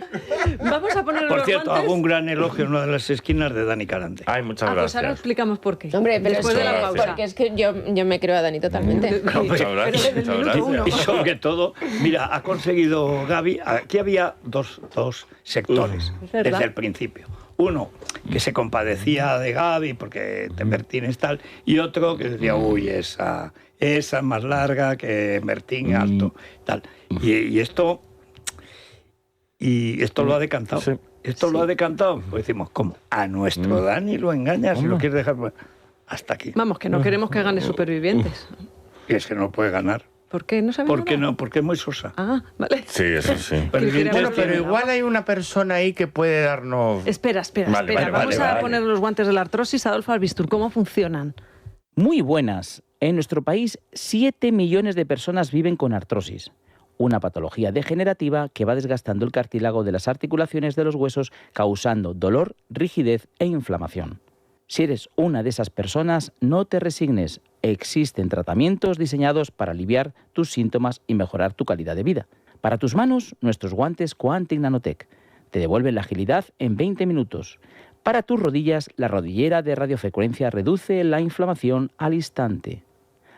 Vamos a poner Por los cierto, guantes. hago un gran elogio en una de las esquinas de Dani Carante. Ay, muchas Pues ahora gracias. explicamos por qué. Hombre, pero Después es de la que, pausa. porque es que yo me creo a Dani totalmente. Muchas gracias, Pero desde el muchas minuto gracias. uno. Y sobre todo, mira, ha conseguido Gaby, aquí había dos sectores Es verdad. desde el principio. Uno, que se compadecía de Gaby porque te Bertín es tal, y otro que decía, uy, esa es más larga que Bertín alto, tal. Y esto lo ha decantado. Sí. Esto lo ha decantado. Pues decimos, ¿cómo? A nuestro Dani lo engañas y lo quieres dejar hasta aquí. Vamos, que no queremos que gane Supervivientes. Y es que no puede ganar. ¿Por qué? ¿No sabes ¿Por qué nada? no? Porque es muy sosa. Ah, vale. Sí, eso sí. Supervivientes Bueno, Pero tiene- igual hay una persona ahí que puede darnos... Espera. Vale, vale, Vamos vale, a vale. poner los guantes de la artrosis. Adolfo Albistur, ¿cómo funcionan? Muy buenas. En nuestro país, 7 millones de personas viven con artrosis, una patología degenerativa que va desgastando el cartílago de las articulaciones de los huesos, causando dolor, rigidez e inflamación. Si eres una de esas personas, no te resignes. Existen tratamientos diseñados para aliviar tus síntomas y mejorar tu calidad de vida. Para tus manos, nuestros guantes Quantic Nanotech te devuelven la agilidad en 20 minutos. Para tus rodillas, la rodillera de radiofrecuencia reduce la inflamación al instante.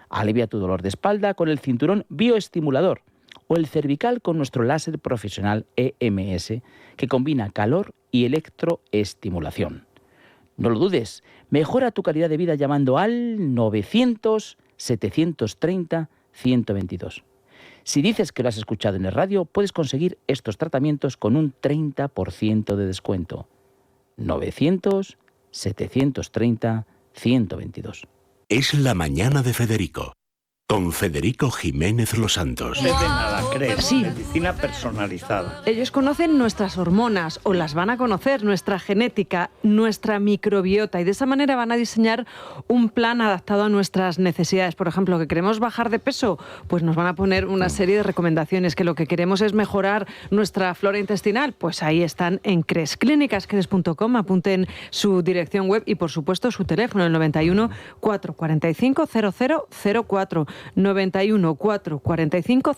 Alivia tu dolor de espalda con el cinturón bioestimulador o el cervical con nuestro láser profesional EMS, que combina calor y electroestimulación. No lo dudes, mejora tu calidad de vida llamando al 900-730-122. Si dices que lo has escuchado en el radio, puedes conseguir estos tratamientos con un 30% de descuento. 900-730-122. Es la mañana de Federico, con Federico Jiménez Los Santos. De nada, crees. Sí. Medicina personalizada. Ellos conocen nuestras hormonas, o las van a conocer, nuestra genética, nuestra microbiota, y de esa manera van a diseñar un plan adaptado a nuestras necesidades. Por ejemplo, que queremos bajar de peso, pues nos van a poner una serie de recomendaciones. Que lo que queremos es mejorar nuestra flora intestinal, pues ahí están en CRES. Clínicascres.com, apunten su dirección web y, por supuesto, su teléfono, el 91 445 0004. 91 445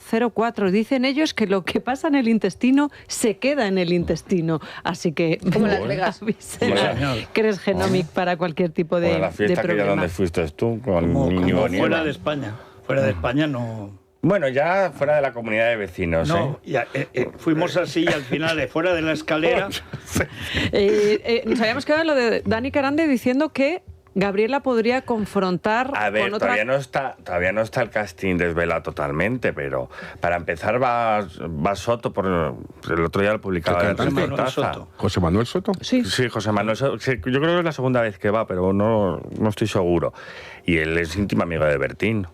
0004. Dicen ellos que lo que pasa en el intestino se queda en el intestino. Así que Como Las Vegas. avisen Bueno, a señor. CRES Genomic para cualquier tipo de, Bueno, la fiesta de aquella problema. donde fuiste tú con Como Íñigo fuera Nieva. de España. Fuera de España no... Bueno, ya fuera de la comunidad de vecinos, No, ya, fuimos así y al final, fuera de la escalera... Nos habíamos quedado en lo de Dani Carande diciendo que Gabriela podría confrontar A ver, con otra... todavía no está el casting desvelado totalmente, pero para empezar va Soto, el otro día lo publicaba ¿El en cantante? Reportaza. Soto. ¿José Manuel Soto? Sí. Sí, José Manuel Soto. Sí, yo creo que es la segunda vez que va, pero no estoy seguro. Y él es íntimo amigo de Bertín.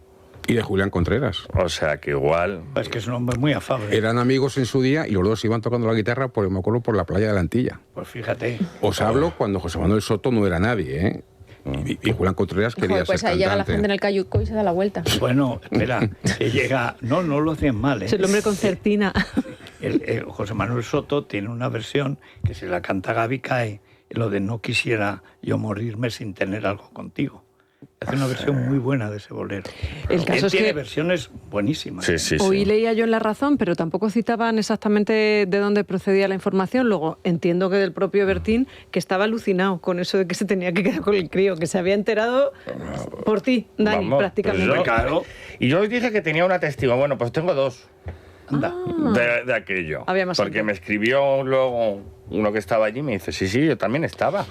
Y de Julián Contreras. O sea que igual... Es que es un hombre muy afable. Eran amigos en su día y los dos iban tocando la guitarra, me acuerdo, por la playa de la Antilla. Pues fíjate. Os hablo cuando José Manuel Soto no era nadie, ¿eh? Y Julián Contreras quería Joder, pues ser ahí llega la cantante. gente en el cayuco y se da la vuelta. Bueno, espera, que llega... No lo hacen mal, ¿eh? Es el hombre concertina. José Manuel Soto tiene una versión que se la canta Gaby Cae, lo de no quisiera yo morirme sin tener algo contigo. Hace una versión muy buena de ese bolero. El caso Él es tiene que versiones buenísimas. Sí. hoy leía yo en La Razón, pero tampoco citaban exactamente de dónde procedía la información. Luego entiendo que del propio Bertín, que estaba alucinado con eso de que se tenía que quedar con el crío, que se había enterado por ti, Dani, Vamos, prácticamente. pues yo- Claro. Y yo os dije que tenía una testigo. Bueno, pues tengo dos. Anda. De aquello. Había más Porque gente. me escribió luego uno que estaba allí y me dice, sí, yo también estaba.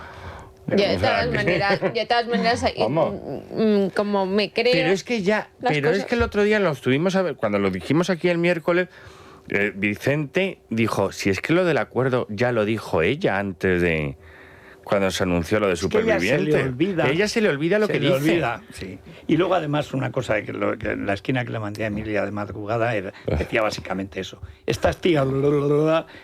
Yo de O sea, todas maneras, Vamos. como me creo... Pero es que las cosas. es que el otro día lo estuvimos a ver, cuando lo dijimos aquí el miércoles, Vicente dijo, si es que lo del acuerdo ya lo dijo ella antes de... Cuando se anunció lo de Es que ella superviviente. se le olvida. Ella se le olvida lo Se que le dice. olvida, sí. Y luego además una cosa, que en la esquina que le mandé a Emilia de madrugada decía básicamente eso. Estas tías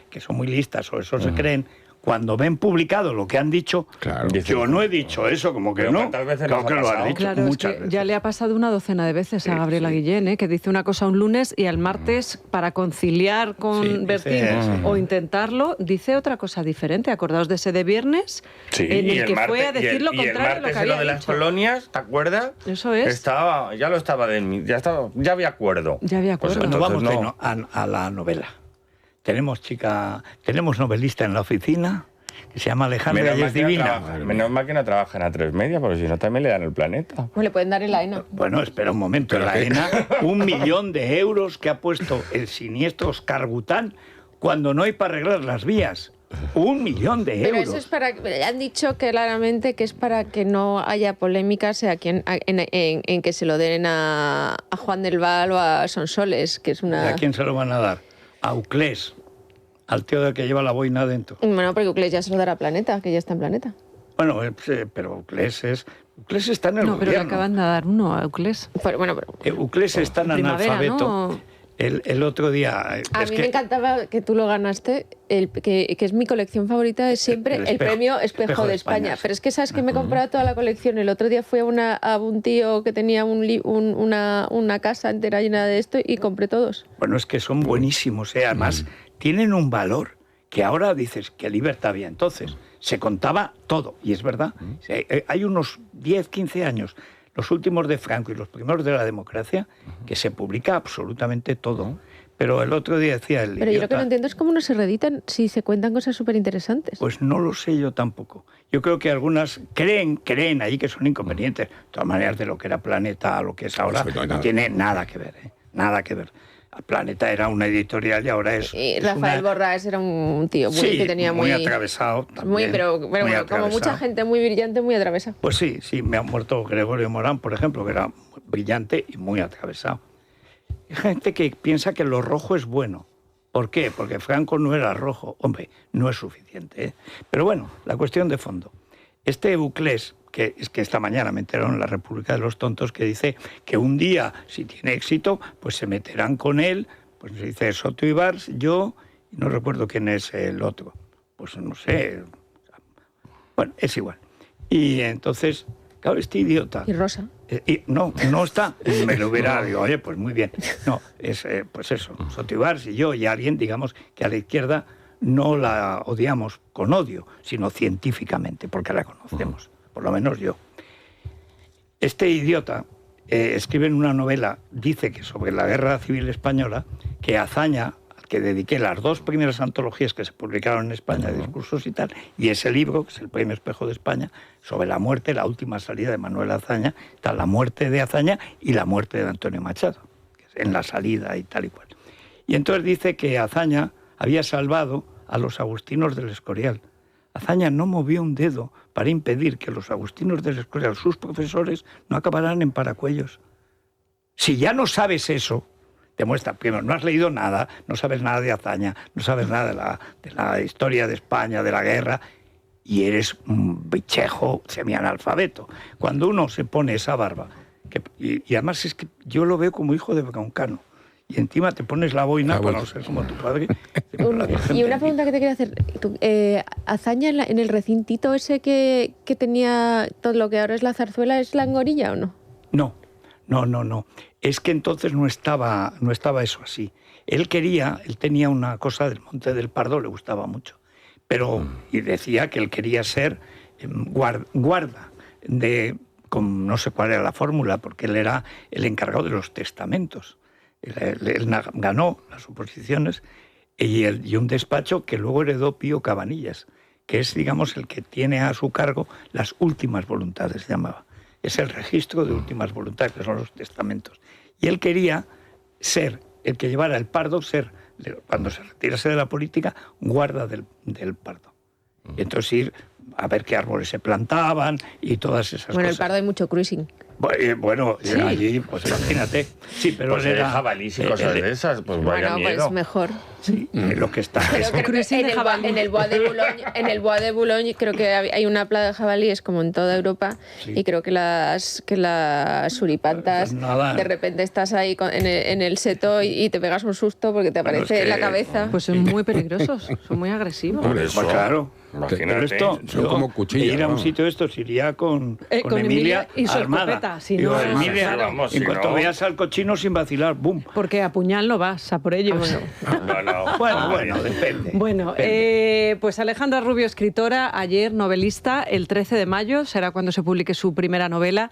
que son muy listas o eso se creen, cuando ven publicado lo que han dicho, Claro. yo no he dicho eso, como que Pero no. ¿cuántas veces Claro nos que ha lo has pasado? dicho Claro, es muchas que veces. ya le ha pasado una docena de veces a Gabriela Guillén, que dice una cosa un lunes y al martes, para conciliar con Sí, Bertín sí. o intentarlo, dice otra cosa diferente. Acordaos de ese de viernes, Sí, en y el que fue a y decir lo y el contrario de lo martes que en lo había de las dicho. colonias, ¿te acuerdas? Eso es. Ya había acuerdo. Ya había Pues acuerdo. Bueno, entonces vamos no. a la novela. Tenemos novelista en la oficina que se llama Alejandra y es divina. Menos mal que no trabajan a 3 Media, porque si no también le dan el planeta. Pues le pueden dar el AENA. Bueno, espera un momento. En la ENA, 1 millón de euros que ha puesto el siniestro Oscar Gután cuando no hay para arreglar las vías. 1 millón de Pero euros. eso es para... Han dicho claramente que es para que no haya polémicas en que se lo den a Juan del Val o a Sonsoles, que es ¿Y una... a quién se lo van a dar? A Uclés, al tío del que lleva la boina adentro. Bueno, porque Uclés ya se lo dará a Planeta, que ya está en Planeta. Bueno, pero Uclés está en el No, pero le gobierno. acaban de dar uno a Euclés. Pero Uclés está en Primavera, analfabeto. ¿no? El otro día... a mí me encantaba que tú lo ganaste, que es mi colección favorita, es siempre El el, espejo- premio Espejo de España. sí. Pero es que sabes que me he comprado toda la colección. El otro día fui a un tío que tenía una casa entera llena de esto y compré todos. Bueno, es que son buenísimos, ¿eh? Además, tienen un valor que ahora dices que libertad había. Entonces, se contaba todo, y es verdad. Hay unos 10, 15 años, los últimos de Franco y los primeros de la democracia, que se publica absolutamente todo. Pero el otro día decía el Pero yo lo que idiota, no entiendo es cómo no se reeditan si se cuentan cosas súper interesantes. pues no lo sé yo tampoco. Yo creo que algunas creen ahí que son inconvenientes. De todas maneras, de lo que era Planeta a lo que es ahora, Eso no hay no nada. tiene nada que ver, ¿eh? Nada que ver. Planeta era una editorial y ahora es... Y es Rafael una- Borrás era un tío Sí, que tenía muy atravesado también, pero muy bueno, como atravesado. mucha gente muy brillante, muy atravesada. Pues sí, me ha muerto Gregorio Morán, por ejemplo, que era brillante y muy atravesado. Hay gente que piensa que lo rojo es bueno. ¿Por qué? Porque Franco no era rojo. Hombre, no es suficiente, ¿eh? Pero bueno, la cuestión de fondo. Este Euclés, que es que esta mañana me enteraron en la República de los Tontos, que dice que un día, si tiene éxito, pues se meterán con él, pues dice Soto y Valls, yo, y no recuerdo quién es el otro, pues no sé, bueno, es igual. Y entonces, claro, este idiota... Y Rosa. No está. Me lo hubiera, digo, oye, pues muy bien. No, es pues eso, Soto y Valls y yo y alguien, digamos, que a la izquierda no la odiamos con odio, sino científicamente, porque la conocemos, por lo menos yo. Este idiota escribe en una novela, dice que sobre la Guerra Civil Española, que Azaña, al que dediqué las 2 primeras antologías que se publicaron en España, discursos y tal, y ese libro, que es el Premio Espejo de España, sobre la muerte, la última salida de Manuel Azaña, está la muerte de Azaña y la muerte de Antonio Machado, que es en la salida y tal y cual. Y entonces dice que Azaña había salvado a los agustinos del Escorial. Azaña no movió un dedo para impedir que los agustinos del Escorial, sus profesores, no acabaran en Paracuellos. Si ya no sabes eso, demuestra, primero, no has leído nada, no sabes nada de Azaña, no sabes nada de la historia de España, de la guerra, y eres un bichejo semianalfabeto. Cuando uno se pone esa barba, y además es que yo lo veo como hijo de Broncano, y encima te pones la boina para no ser como tu padre. Y una pregunta que te quería hacer. ¿Azaña en el recintito ese que tenía todo lo que ahora es la zarzuela, es la Angorilla o no? No. Es que entonces no estaba eso así. Él tenía una cosa del Monte del Pardo, le gustaba mucho. Pero, y decía que él quería ser guarda no sé cuál era la fórmula, porque él era el encargado de los testamentos. Él ganó las oposiciones y un despacho que luego heredó Pío Cabanillas, que es, digamos, el que tiene a su cargo las últimas voluntades, se llamaba. Es el registro de últimas voluntades, que son los testamentos. Y él quería ser el que llevara el Pardo, cuando se retirase de la política, guarda del Pardo. Y entonces ir a ver qué árboles se plantaban y todas esas cosas. Bueno, el Pardo hay mucho cruising. Bueno, ¿Sí? Allí, pues imagínate. Sí, pero pues era jabalís y cosas de esas, pues vaya miedo. Pues mejor. Sí, lo que está. Pero creo que en el Bois de Boulogne creo que hay una plaga de jabalíes como en toda Europa, sí. Y creo que las suripantas, pues de repente estás ahí en el seto y te pegas un susto porque te aparece en la cabeza. Pues son muy peligrosos, son muy agresivos. Por eso, claro. Imagínate. Son como cuchillas. Ir a un sitio de estos iría con Emilia y su armada. escopeta. Si digo, no, Emilia, vamos, en cuanto veas al cochino sin vacilar, ¡bum! Porque a puñal no vas, a por ellos. Bueno, depende. Bueno, pues Alejandra Rubio, escritora, ayer novelista, el 13 de mayo será cuando se publique su primera novela,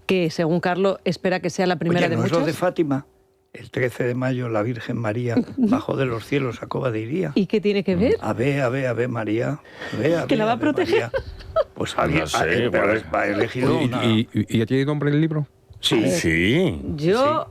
que según Carlos espera que sea la primera de ¿no muchas? Es lo de Fátima? El 13 de mayo la Virgen María bajó de los cielos a Cova de Iría. ¿Y qué tiene que ver? Ave María. ¿Que la va a proteger? María. Pues alguien no sé, ha elegido una... ¿Y ya tiene nombre el libro? Sí. Yo...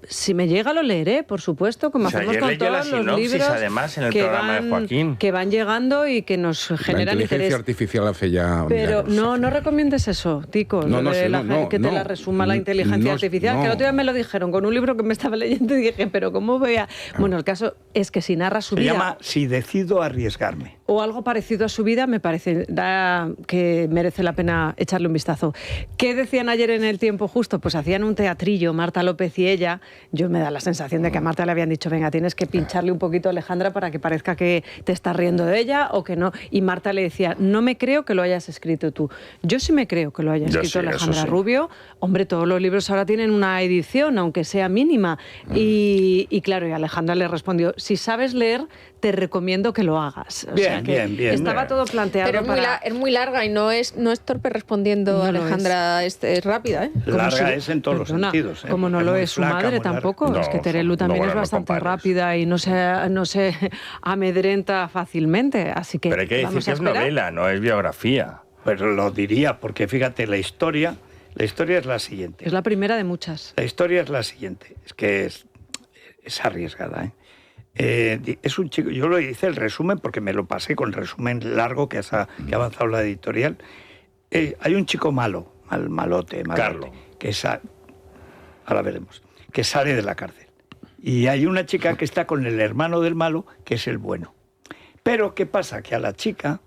Si me llega lo leeré, por supuesto, como hacemos con todos los libros además, en el programa de Joaquín, que van llegando y que nos generan interés. La inteligencia artificial hace ya... Pero no recomiendes eso, Tico, que te la resuma la inteligencia artificial, que el otro día me lo dijeron con un libro que me estaba leyendo y dije, pero ¿cómo voy a...? Bueno, el caso es que si narra su vida... Se llama Si decido arriesgarme. O algo parecido a su vida, me parece que merece la pena echarle un vistazo. ¿Qué decían ayer en El Tiempo Justo? Pues hacían un teatrillo, Marta López y ella. Yo me da la sensación de que a Marta le habían dicho, venga, tienes que pincharle un poquito a Alejandra para que parezca que te estás riendo de ella o que no. Y Marta le decía, no me creo que lo hayas escrito tú. Yo sí me creo que lo haya escrito Alejandra Rubio. Hombre, todos los libros ahora tienen una edición, aunque sea mínima. Y claro, y Alejandra le respondió, si sabes leer, te recomiendo que lo hagas. Bien. Estaba todo planteado. Pero es muy larga y no es torpe respondiendo, no Alejandra, es rápida. Larga es en todos los sentidos. Como no lo es su madre tampoco. No, es que Terelu también es bastante rápida y no se amedrenta fácilmente. Así que pero hay que decir que es novela, no es biografía. Pero lo diría, porque fíjate, la historia es la siguiente. Es la primera de muchas. La historia es la siguiente. Es que es arriesgada, es un chico, yo lo hice el resumen porque me lo pasé con el resumen largo que ha avanzado la editorial. Hay un chico malote, Carlos, que ahora veremos, que sale de la cárcel. Y hay una chica que está con el hermano del malo, que es el bueno. Pero ¿qué pasa? Que a la chica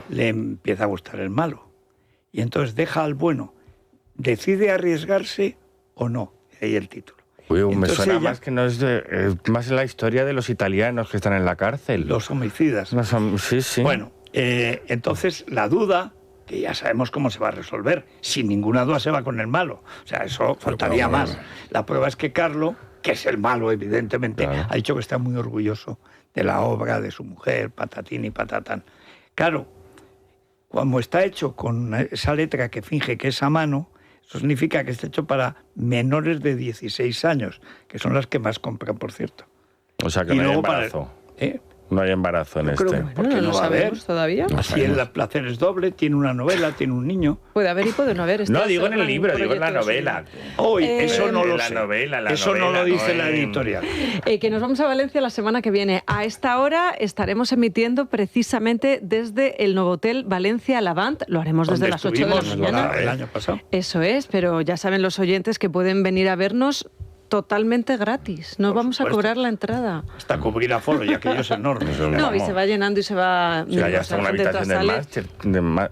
le empieza a gustar el malo. Y entonces deja al bueno, decide arriesgarse o no, ahí el título. Uy, me Entonces suena ella- más que no es más la historia de los italianos que están en la cárcel. Los homicidas. Sí, sí. Bueno, entonces la duda, que ya sabemos cómo se va a resolver, sin ninguna duda se va con el malo. O sea, eso faltaría claro, más. La prueba es que Carlo, que es el malo evidentemente, Claro. ha dicho que está muy orgulloso de la obra, de su mujer, patatín y patatán. Claro, como está hecho con esa letra que finge que es a mano, eso significa que está hecho para menores de 16 años, que son las que más compran, por cierto. O sea, que Y no hay luego para- embarazo. ¿eh? No hay embarazo en Yo este. creo que- ¿por qué no no lo va a haber? sabemos todavía. Así el placer es doble, tiene una novela, tiene un niño. Puede haber y puede no haber. No, Este digo en será el libro, un digo en la proyecto novela. Hoy, eso no lo la sé. novela, eso no lo dice la editorial. Que nos vamos a Valencia la semana que viene. A esta hora estaremos emitiendo precisamente desde el Novotel Valencia Lavant. Lo haremos desde Donde las 8 de la estuvimos mañana. el año pasado. Eso es, pero ya saben los oyentes que pueden venir a vernos totalmente gratis. No Por vamos a supuesto. cobrar la entrada. Hasta cubrir aforo, ya que ellos es enorme. No, y se va llenando y se va... O sea, ya está la una gente habitación de sale.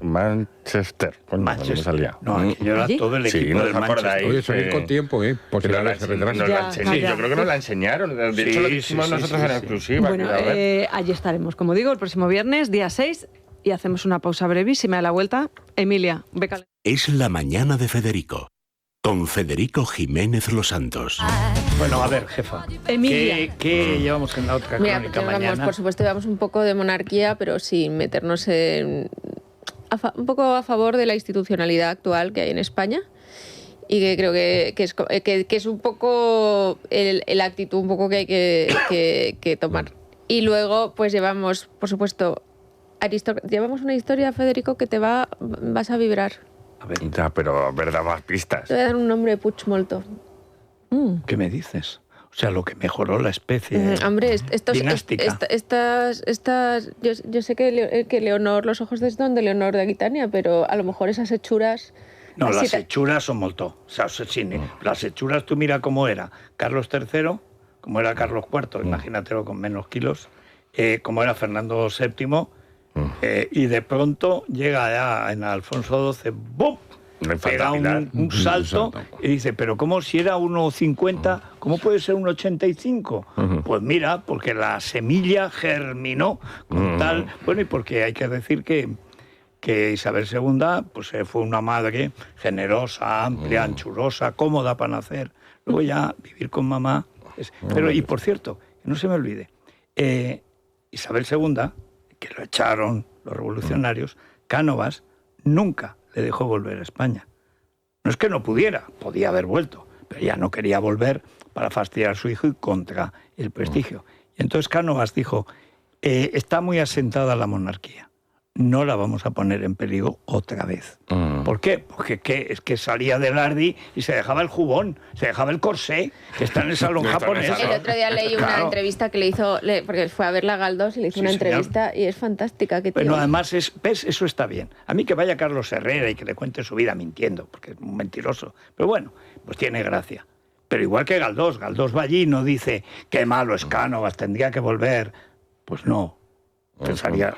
Manchester. Coño, no me salía. No, aquello era ¿Allí? todo el Sí, equipo ¿no del os acordáis? Manchester. Oye, salir Sí. con tiempo, porque Sí, se retrasa. nos Ya, la enseñaron. ya. Yo creo que nos la enseñaron. De hecho, lo Sí, dijimos sí, nosotros sí, en sí. exclusiva. Bueno, cuidado, allí estaremos, como digo, el próximo viernes, día 6, y hacemos una pausa brevísima. A la vuelta, Emilia, beca. Es la mañana de Federico, con Federico Jiménez Los Santos. Bueno, a ver, jefa. Emilia. ¿Qué llevamos en la otra Mira, crónica llevamos, mañana? por supuesto, llevamos un poco de monarquía, pero sin meternos en... un poco a favor de la institucionalidad actual que hay en España y que creo que es un poco la actitud un poco que hay que tomar. Y luego, pues llevamos, por supuesto, llevamos una historia, Federico, que vas a vibrar. A ver, Ya, pero verdad, más pistas. Te voy a dar un nombre, Puig Molto. ¿qué me dices? O sea, lo que mejoró la especie Hombre, dinástica. yo sé que Leonor, los ojos son de Leonor de Aquitania, pero a lo mejor esas hechuras... No, así las te- hechuras son molto. O sea, las hechuras, tú mira cómo era Carlos III, cómo era Carlos IV, imagínatelo con menos kilos, cómo era Fernando VII, y de pronto llega ya en Alfonso XII, ¡bum! Le falta Pega Pilar. un salto y dice, pero ¿cómo si era 1,50? ¿Cómo puede ser 1,85? Pues mira, porque la semilla germinó con tal... Bueno, y porque hay que decir que Isabel II pues, fue una madre generosa, amplia, anchurosa, cómoda para nacer. Luego ya vivir con mamá... Pero, y por cierto, que no se me olvide, Isabel II, que lo echaron los revolucionarios, Cánovas nunca le dejó volver a España. No es que no pudiera, podía haber vuelto, pero ya no quería volver para fastidiar a su hijo y contra el prestigio. Y entonces Cánovas dijo, está muy asentada la monarquía, no la vamos a poner en peligro otra vez. ¿Por qué? Porque es que salía del Ardi y se dejaba el jubón, se dejaba el corsé, que está en el salón Está en el japonés. salón. El otro día leí una Claro. entrevista que le hizo, porque fue a verla a Galdós y le hizo Sí, una señor. entrevista y es fantástica. Que Pero además, ¿ves? Eso está bien. A mí que vaya Carlos Herrera y que le cuente su vida mintiendo, porque es un mentiroso. Pero bueno, pues tiene gracia. Pero igual que Galdós va allí y no dice, qué malo es Cánovas, tendría que volver. Pues no. Pensaría,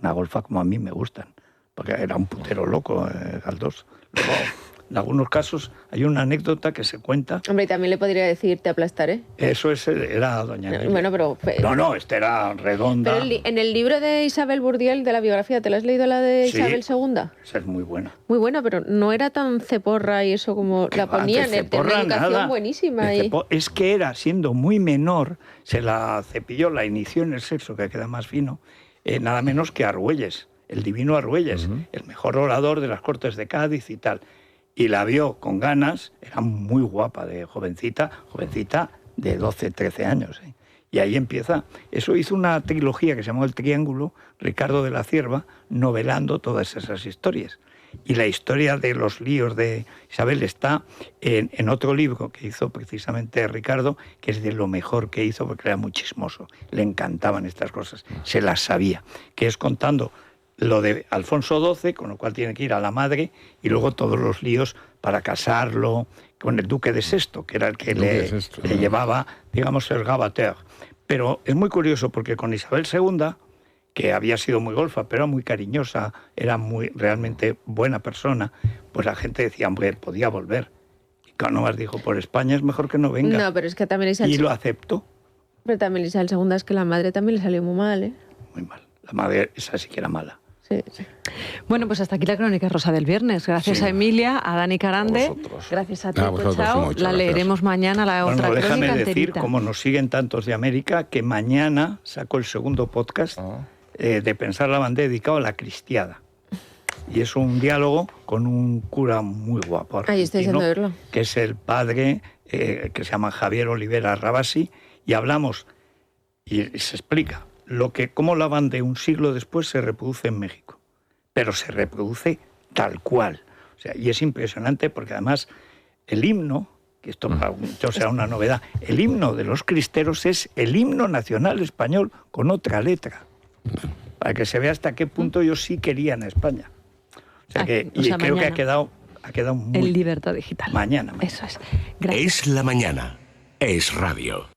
una golfa como a mí me gustan, porque era un putero loco Galdós. Luego, en algunos casos hay una anécdota que se cuenta. Hombre, y también le podría decir, te aplastaré. Eso era doña Emilia. Bueno, pero... No, este era redonda. Pero en el libro de Isabel Burdiel, de la biografía, ¿te lo has leído la de Sí. Isabel II? Esa es muy buena. Muy buena, pero no era tan ceporra y eso como Que la va, ponían. de Tenía ceporra una educación nada. buenísima. De Y... Es que era, siendo muy menor, se la cepilló, la inició en el sexo, que queda más fino, nada menos que Argüelles, el divino Argüelles, el mejor orador de las Cortes de Cádiz y tal. Y la vio con ganas, era muy guapa de jovencita de 12, 13 años. Y ahí empieza. Eso hizo una trilogía que se llamó El Triángulo, Ricardo de la Cierva, novelando todas esas historias. Y la historia de los líos de Isabel está en otro libro que hizo precisamente Ricardo, que es de lo mejor que hizo porque era muy chismoso. Le encantaban estas cosas, se las sabía. Que es contando lo de Alfonso XII, con lo cual tiene que ir a la madre, y luego todos los líos para casarlo con el duque de Sexto, que era el que le llevaba, digamos, el gabateur. Pero es muy curioso porque con Isabel II, que había sido muy golfa, pero era muy cariñosa, era muy realmente buena persona, pues la gente decía, hombre, podía volver. Y Cánovas dijo, por España es mejor que no venga. No, pero es que también Y lo aceptó. Pero también Isabel II es que la madre también le salió muy mal, ¿eh? Muy mal. La madre, esa sí que era mala. Sí. Bueno, pues hasta aquí la crónica rosa del viernes. Gracias Sí. a Emilia, a Dani Carande. A vosotros. Gracias a ti, A vosotros, Chao. muchas La gracias. leeremos mañana, la otra Bueno, déjame crónica decir, enterita. como nos siguen tantos de América, que mañana saco el segundo podcast de Pensar la Bandera dedicado a la cristiada. Y es un diálogo con un cura muy guapo Ahí estoy argentino, deseando verlo. que es el padre, que se llama Javier Olivera Rabasi, y hablamos, y se explica, cómo la banda de un siglo después se reproduce en México. Pero se reproduce tal cual. O sea, y es impresionante porque además el himno, que esto para muchos será una novedad, el himno de los cristeros es el himno nacional español con otra letra. Para que se vea hasta qué punto ellos sí querían a España. O sea que, y creo que ha quedado muy... En Libertad Digital. Mañana. Eso es. Gracias. Es la mañana. Es radio.